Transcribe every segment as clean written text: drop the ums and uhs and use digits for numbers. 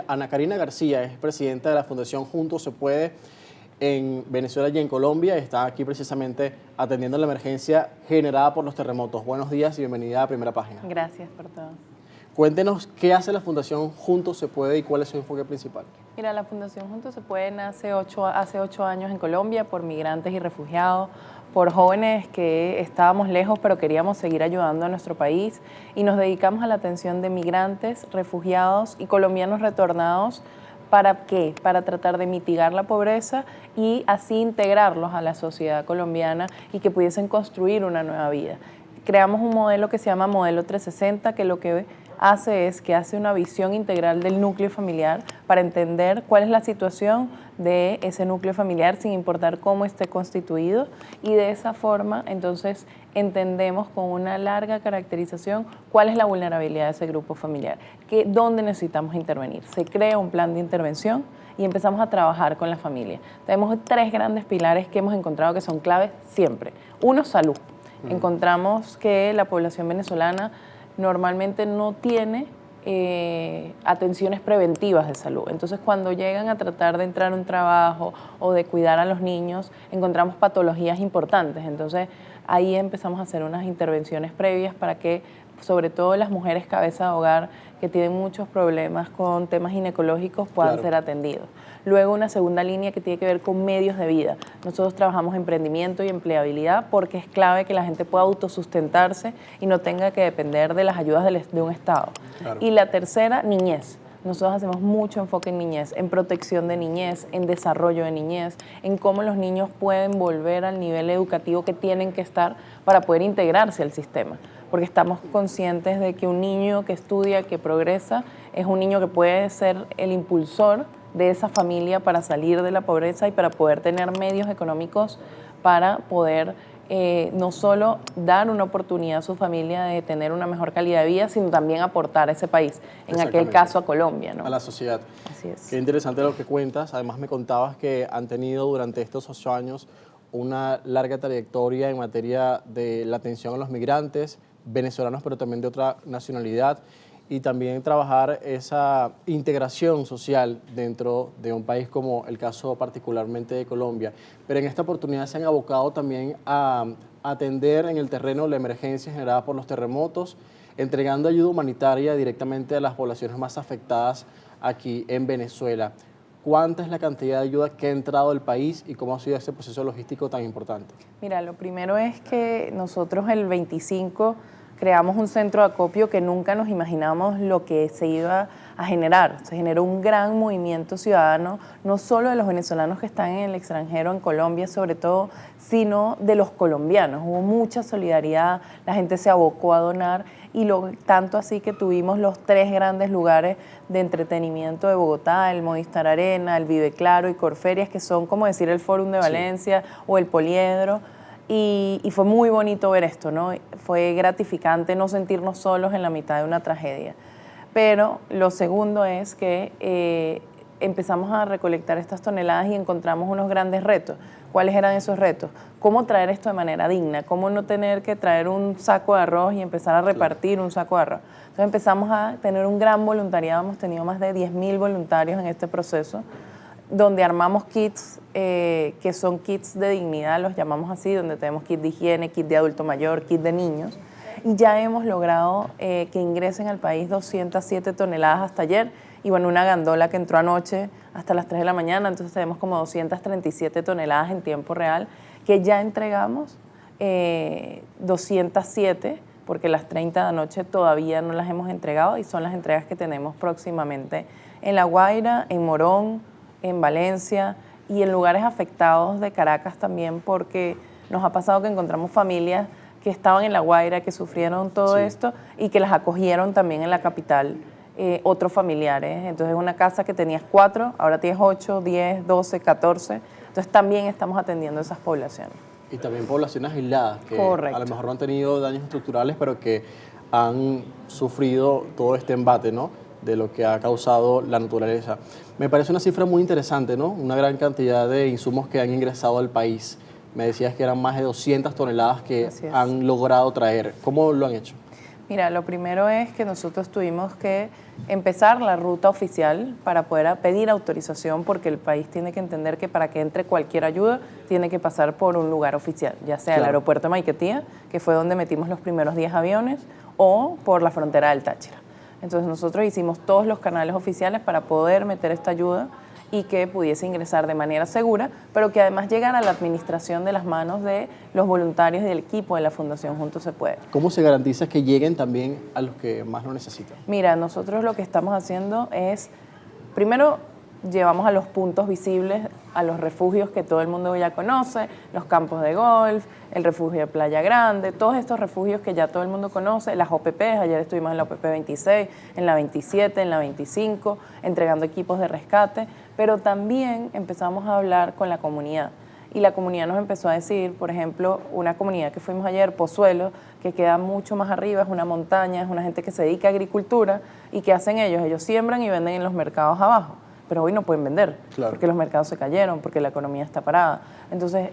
Ana Karina García es presidenta de la Fundación Juntos Se Puede en Venezuela y en Colombia. Está aquí precisamente atendiendo la emergencia generada por los terremotos. Buenos días y bienvenida a Primera Página. Gracias por todo. Cuéntenos qué hace la Fundación Juntos Se Puede y cuál es su enfoque principal. Mira, la Fundación Juntos Se Puede nace hace 8 años en Colombia por migrantes y refugiados, por jóvenes que estábamos lejos pero queríamos seguir ayudando a nuestro país y nos dedicamos a la atención de migrantes, refugiados y colombianos retornados. ¿Para qué? Para tratar de mitigar la pobreza y así integrarlos a la sociedad colombiana y que pudiesen construir una nueva vida. Creamos un modelo que se llama Modelo 360, que lo que hace es que hace una visión integral del núcleo familiar para entender cuál es la situación de ese núcleo familiar sin importar cómo esté constituido, y de esa forma entonces entendemos con una larga caracterización cuál es la vulnerabilidad de ese grupo familiar, dónde necesitamos intervenir. Se crea un plan de intervención y empezamos a trabajar con la familia. Tenemos 3 grandes pilares que hemos encontrado que son claves siempre. Uno, salud. Encontramos que la población venezolana normalmente no tiene atenciones preventivas de salud. Entonces, cuando llegan a tratar de entrar a un trabajo o de cuidar a los niños, encontramos patologías importantes. Entonces, ahí empezamos a hacer unas intervenciones previas para que, sobre todo las mujeres cabeza de hogar, que tienen muchos problemas con temas ginecológicos, puedan ser atendidos. Luego, una segunda línea que tiene que ver con medios de vida. Nosotros trabajamos emprendimiento y empleabilidad porque es clave que la gente pueda autosustentarse y no tenga que depender de las ayudas de un Estado. Claro. Y la tercera, niñez. Nosotros hacemos mucho enfoque en niñez, en protección de niñez, en desarrollo de niñez, en cómo los niños pueden volver al nivel educativo que tienen que estar para poder integrarse al sistema. Porque estamos conscientes de que un niño que estudia, que progresa, es un niño que puede ser el impulsor de esa familia para salir de la pobreza y para poder tener medios económicos para poder no solo dar una oportunidad a su familia de tener una mejor calidad de vida, sino también aportar a ese país, en aquel caso a Colombia, ¿no? A la sociedad. Así es. Qué interesante lo que cuentas. Además me contabas que han tenido durante estos 8 años una larga trayectoria en materia de la atención a los migrantes, venezolanos pero también de otra nacionalidad, y también trabajar esa integración social dentro de un país como el caso particularmente de Colombia. Pero en esta oportunidad se han abocado también a atender en el terreno la emergencia generada por los terremotos, entregando ayuda humanitaria directamente a las poblaciones más afectadas aquí en Venezuela. ¿Cuánta es la cantidad de ayuda que ha entrado al país y cómo ha sido ese proceso logístico tan importante? Mira, lo primero es que nosotros el 25 creamos un centro de acopio que nunca nos imaginamos lo que se iba a generar. Se generó un gran movimiento ciudadano, no solo de los venezolanos que están en el extranjero, en Colombia sobre todo, sino de los colombianos. Hubo mucha solidaridad, la gente se abocó a donar, y tanto así que tuvimos los 3 grandes lugares de entretenimiento de Bogotá, el Movistar Arena, el Vive Claro y Corferias, que son como decir el Fórum de Valencia o el Poliedro. Y fue muy bonito ver esto, ¿no? Fue gratificante no sentirnos solos en la mitad de una tragedia. Pero lo segundo es que empezamos a recolectar estas toneladas y encontramos unos grandes retos. ¿Cuáles eran esos retos? ¿Cómo traer esto de manera digna? ¿Cómo no tener que traer un saco de arroz y empezar a repartir un saco de arroz? Entonces empezamos a tener un gran voluntariado, hemos tenido más de 10.000 voluntarios en este proceso, donde armamos kits que son kits de dignidad, los llamamos así, donde tenemos kit de higiene, kit de adulto mayor, kit de niños, y ya hemos logrado que ingresen al país 207 toneladas hasta ayer, y bueno, una gandola que entró anoche hasta las 3 de la mañana, entonces tenemos como 237 toneladas en tiempo real, que ya entregamos 207, porque las 30 de anoche todavía no las hemos entregado, y son las entregas que tenemos próximamente en La Guaira, en Morón, en Valencia y en lugares afectados de Caracas también, porque nos ha pasado que encontramos familias que estaban en La Guaira, que sufrieron todo esto y que las acogieron también en la capital otros familiares. Entonces una casa que tenías 4, ahora tienes 8, 10, 12, 14. Entonces también estamos atendiendo a esas poblaciones. Y también poblaciones aisladas que Correcto. A lo mejor no han tenido daños estructurales, pero que han sufrido todo este embate, ¿no?, de lo que ha causado la naturaleza. Me parece una cifra muy interesante, ¿no? Una gran cantidad de insumos que han ingresado al país. Me decías que eran más de 200 toneladas que han logrado traer. ¿Cómo lo han hecho? Mira, lo primero es que nosotros tuvimos que empezar la ruta oficial para poder pedir autorización, porque el país tiene que entender que para que entre cualquier ayuda tiene que pasar por un lugar oficial, ya sea el aeropuerto de Maiquetía, que fue donde metimos los primeros 10 aviones, o por la frontera del Táchira. Entonces nosotros hicimos todos los canales oficiales para poder meter esta ayuda y que pudiese ingresar de manera segura, pero que además llegara a la administración de las manos de los voluntarios y del equipo de la Fundación Juntos Se Puede. ¿Cómo se garantiza que lleguen también a los que más lo necesitan? Mira, nosotros lo que estamos haciendo es, primero, llevamos a los puntos visibles, a los refugios que todo el mundo ya conoce, los campos de golf, el refugio de Playa Grande, todos estos refugios que ya todo el mundo conoce, las OPPs, ayer estuvimos en la OPP 26, en la 27, en la 25, entregando equipos de rescate, pero también empezamos a hablar con la comunidad. Y la comunidad nos empezó a decir, por ejemplo, una comunidad que fuimos ayer, Pozuelo, que queda mucho más arriba, es una montaña, es una gente que se dedica a agricultura, y ¿qué hacen ellos? Ellos siembran y venden en los mercados abajo, pero hoy no pueden vender, porque los mercados se cayeron, porque la economía está parada. Entonces,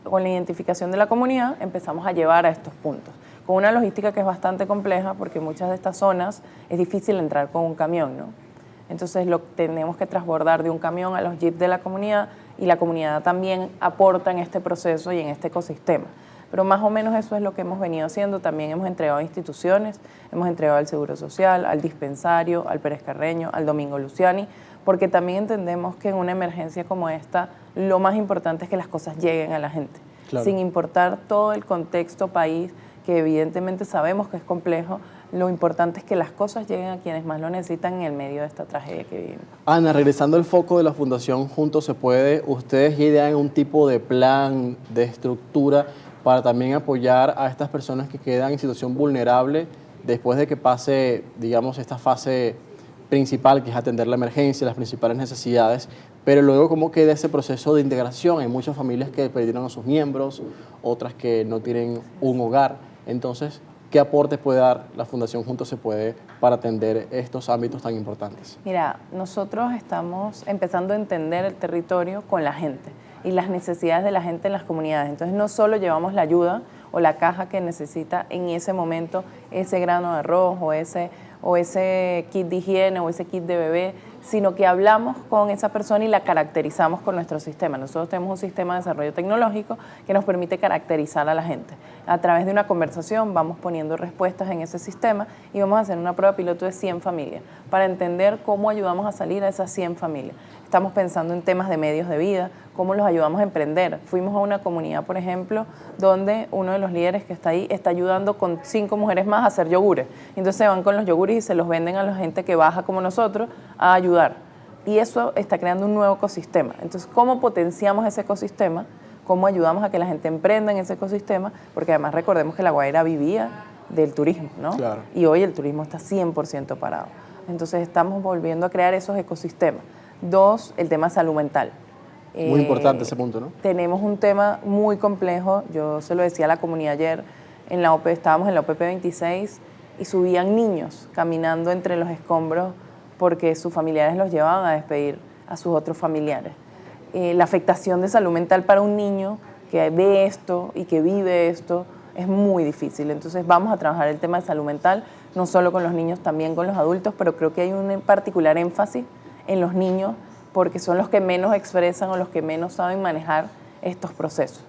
con la identificación de la comunidad, empezamos a llevar a estos puntos, con una logística que es bastante compleja, porque en muchas de estas zonas es difícil entrar con un camión, ¿no? Entonces lo tenemos que transbordar de un camión a los jeeps de la comunidad, y la comunidad también aporta en este proceso y en este ecosistema. Pero más o menos eso es lo que hemos venido haciendo. También hemos entregado a instituciones, hemos entregado al Seguro Social, al Dispensario, al Pérez Carreño, al Domingo Luciani, porque también entendemos que en una emergencia como esta, lo más importante es que las cosas lleguen a la gente, sin importar todo el contexto país, que evidentemente sabemos que es complejo. Lo importante es que las cosas lleguen a quienes más lo necesitan en el medio de esta tragedia que vivimos. Ana, regresando al foco de la Fundación Juntos Se Puede, ¿ustedes ya idean un tipo de plan, de estructura para también apoyar a estas personas que quedan en situación vulnerable después de que pase, digamos, esta fase principal, que es atender la emergencia, las principales necesidades, pero luego cómo queda ese proceso de integración? Hay muchas familias que perdieron a sus miembros, otras que no tienen un hogar. Entonces, ¿qué aporte puede dar la Fundación Juntos Se Puede para atender estos ámbitos tan importantes? Mira, nosotros estamos empezando a entender el territorio con la gente y las necesidades de la gente en las comunidades. Entonces, no solo llevamos la ayuda o la caja que necesita en ese momento, ese grano de arroz o ese kit de higiene o ese kit de bebé, sino que hablamos con esa persona y la caracterizamos con nuestro sistema. Nosotros tenemos un sistema de desarrollo tecnológico que nos permite caracterizar a la gente. A través de una conversación vamos poniendo respuestas en ese sistema y vamos a hacer una prueba piloto de 100 familias para entender cómo ayudamos a salir a esas 100 familias. Estamos pensando en temas de medios de vida, cómo los ayudamos a emprender. Fuimos a una comunidad, por ejemplo, donde uno de los líderes que está ahí está ayudando con 5 mujeres más a hacer yogures. Entonces se van con los yogures y se los venden a la gente que baja como nosotros a ayudar. Y eso está creando un nuevo ecosistema. Entonces, ¿cómo potenciamos ese ecosistema? ¿Cómo ayudamos a que la gente emprenda en ese ecosistema? Porque además recordemos que La Guaira vivía del turismo, ¿no? Claro. Y hoy el turismo está 100% parado. Entonces estamos volviendo a crear esos ecosistemas. 2, el tema salud mental. Muy importante ese punto, ¿no? Tenemos un tema muy complejo. Yo se lo decía a la comunidad ayer, estábamos en la OPP 26 y subían niños caminando entre los escombros porque sus familiares los llevaban a despedir a sus otros familiares. La afectación de salud mental para un niño que ve esto y que vive esto es muy difícil. Entonces vamos a trabajar el tema de salud mental, no solo con los niños, también con los adultos, pero creo que hay un particular énfasis en los niños porque son los que menos expresan o los que menos saben manejar estos procesos.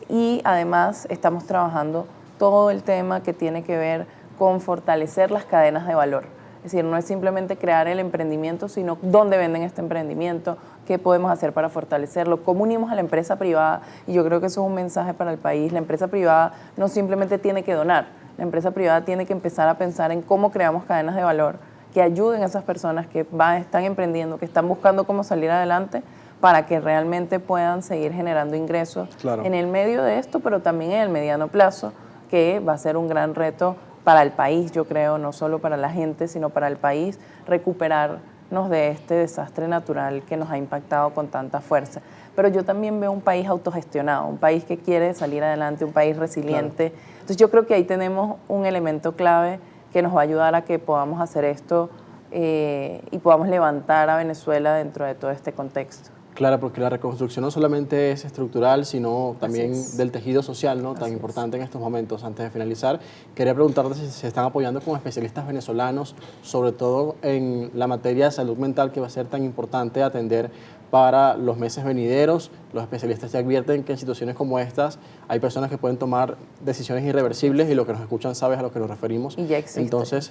Y además estamos trabajando todo el tema que tiene que ver con fortalecer las cadenas de valor. Es decir, no es simplemente crear el emprendimiento, sino dónde venden este emprendimiento, qué podemos hacer para fortalecerlo, cómo unimos a la empresa privada. Y yo creo que eso es un mensaje para el país. La empresa privada no simplemente tiene que donar, la empresa privada tiene que empezar a pensar en cómo creamos cadenas de valor que ayuden a esas personas que están emprendiendo, que están buscando cómo salir adelante, para que realmente puedan seguir generando ingresos en el medio de esto, pero también en el mediano plazo, que va a ser un gran reto para el país, yo creo, no solo para la gente, sino para el país, recuperarnos de este desastre natural que nos ha impactado con tanta fuerza. Pero yo también veo un país autogestionado, un país que quiere salir adelante, un país resiliente. Entonces yo creo que ahí tenemos un elemento clave que nos va a ayudar a que podamos hacer esto y podamos levantar a Venezuela dentro de todo este contexto. Claro, porque la reconstrucción no solamente es estructural, sino también es. del tejido social, ¿no? Tan Así importante en estos momentos. Antes de finalizar, quería preguntarte si se están apoyando con especialistas venezolanos, sobre todo en la materia de salud mental, que va a ser tan importante atender para los meses venideros. Los especialistas ya advierten que en situaciones como estas hay personas que pueden tomar decisiones irreversibles y lo que nos escuchan sabes a lo que nos referimos. Y ya existe. Entonces,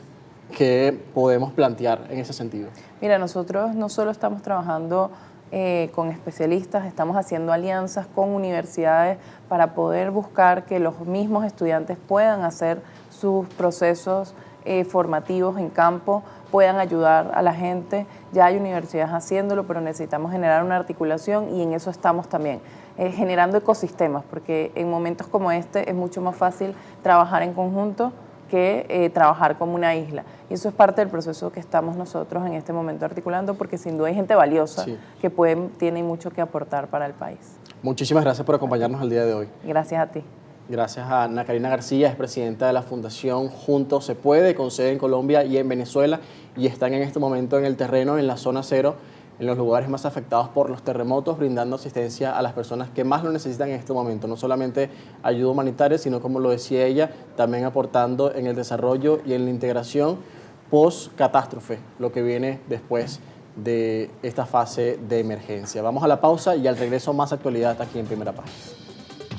¿qué podemos plantear en ese sentido? Mira, nosotros no solo estamos trabajando con especialistas, estamos haciendo alianzas con universidades para poder buscar que los mismos estudiantes puedan hacer sus procesos formativos en campo, puedan ayudar a la gente. Ya hay universidades haciéndolo, pero necesitamos generar una articulación y en eso estamos también, generando ecosistemas, porque en momentos como este es mucho más fácil trabajar en conjunto que trabajar como una isla. Y eso es parte del proceso que estamos nosotros en este momento articulando, porque sin duda hay gente valiosa que tiene mucho que aportar para el país. Muchísimas gracias por acompañarnos el día de hoy. Gracias a ti. Gracias a Ana Karina García, es presidenta de la Fundación Juntos Se Puede, con sede en Colombia y en Venezuela, y están en este momento en el terreno, en la zona cero, en los lugares más afectados por los terremotos, brindando asistencia a las personas que más lo necesitan en este momento. No solamente ayuda humanitaria, sino, como lo decía ella, también aportando en el desarrollo y en la integración post-catástrofe, lo que viene después de esta fase de emergencia. Vamos a la pausa y al regreso más actualidad aquí en Primera Página.